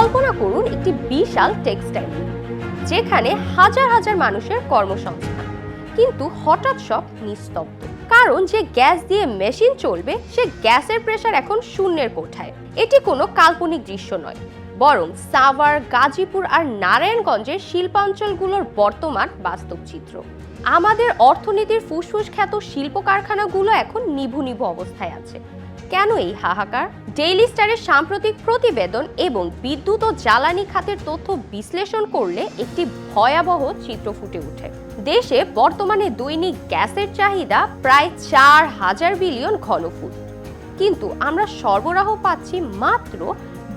কল্পনা করুন একটি বিশাল টেক্সটাইল যেখানে হাজার হাজার মানুষের কর্মসংস্থান, কিন্তু হঠাৎ সব নিস্তব্ধ। কারণ যে গ্যাস দিয়ে মেশিন চলবে সে গ্যাসের প্রেসার এখন শূন্যের কোঠায়। এটি কোনো কাল্পনিক দৃশ্য নয়, বরং সাভার, গাজীপুর আর নারায়ণগঞ্জের শিল্পাঞ্চলগুলোর বর্তমান বাস্তব চিত্র। আমাদের অর্থনীতির ফুসফুস খ্যাত শিল্প কারখানাগুলো এখন নিভু নিভু অবস্থায় আছে। কেন এই হাহাকার? ডেইলি স্টারের সাম্প্রতিক প্রতিবেদন এবং বিদ্যুৎ ও জ্বালানি খাতের তথ্য বিশ্লেষণ করলে একটি ভয়াবহ চিত্র ফুটে ওঠে। দেশে বর্তমানে দৈনিক গ্যাসের চাহিদা প্রায় 4,000 বিলিয়ন ঘনফুট, কিন্তু আমরা সরবরাহ পাচ্ছি মাত্র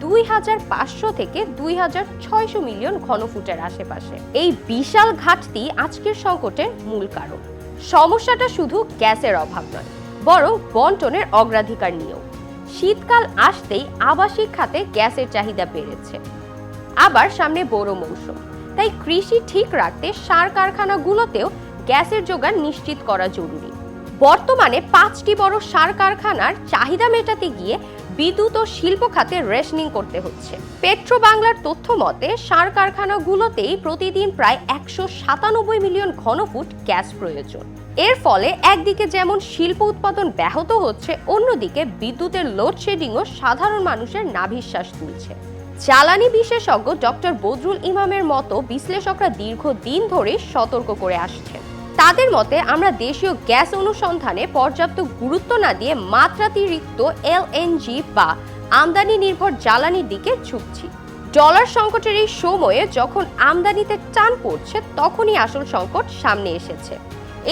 2,500 থেকে 2,600 মিলিয়ন ঘনফুটের আশেপাশে। এই বিশাল ঘাটতি আজকের সংকটের মূল কারণ। সমস্যাটা শুধু গ্যাসের অভাব নয়, বরং বন্টনের অগ্রাধিকার নিয়েও। শীতকাল আসতেই আবাসিক খাতে গ্যাসের চাহিদা বেড়েছে, আবার সামনে বড় মৌসুম, তাই কৃষি ঠিক রাখতে সার কারখানাগুলোতেও গ্যাসের যোগান নিশ্চিত করা জরুরি। বর্তমানে 5টি বড় সার কারখানার চাহিদা মেটাতে গিয়ে বিদ্যুৎ ও শিল্প খাতে রেশনিং করতে হচ্ছে। পেট্রো বাংলার তথ্য মতে সার কারখানাগুলোতেই প্রতিদিন প্রায় 197 মিলিয়ন ঘনফুট গ্যাস প্রয়োজন। এর ফলে একদিকে যেমন শিল্প উৎপাদন ব্যাহত হচ্ছে, অন্যদিকে বিদ্যুতের লোডশেডিংও সাধারণ মানুষের নাভিশ্বাস তুলছে। জ্বালানি বিশেষজ্ঞ ডক্টর বদরুল ইমামের মতো বিশ্লেষকরা দীর্ঘদিন ধরে সতর্ক করে আসছেন। তাদের মতে আমরা দেশীয় গ্যাস অনুসন্ধানে পর্যাপ্ত গুরুত্ব না দিয়ে মাত্রাতিরিক্ত এলএনজি বা আমদানি নির্ভর জ্বালানির দিকে ঝুঁকছি। ডলার সংকটের এই সময়ে যখন আমদানিতে টান পড়ছে, তখনই আসল সংকট সামনে এসেছে।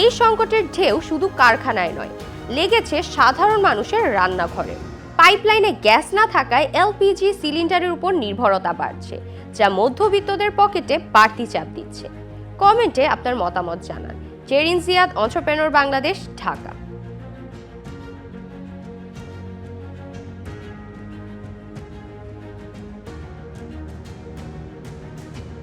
এই সংকটের ঢেউ শুধু কারখানায় নয়, লেগেছে সাধারণ মানুষের রান্নাঘরে। পাইপলাইনে গ্যাস না থাকায় এলপিজি সিলিন্ডারের উপর নির্ভরতা বাড়ছে, যা মধ্যবিত্তদের পকেটে বাড়তি চাপ দিচ্ছে। কমেন্টে আপনার মতামত জানান। জেরিন জিয়াদ, এন্টারপ্রেনিউর বাংলাদেশ, ঢাকা।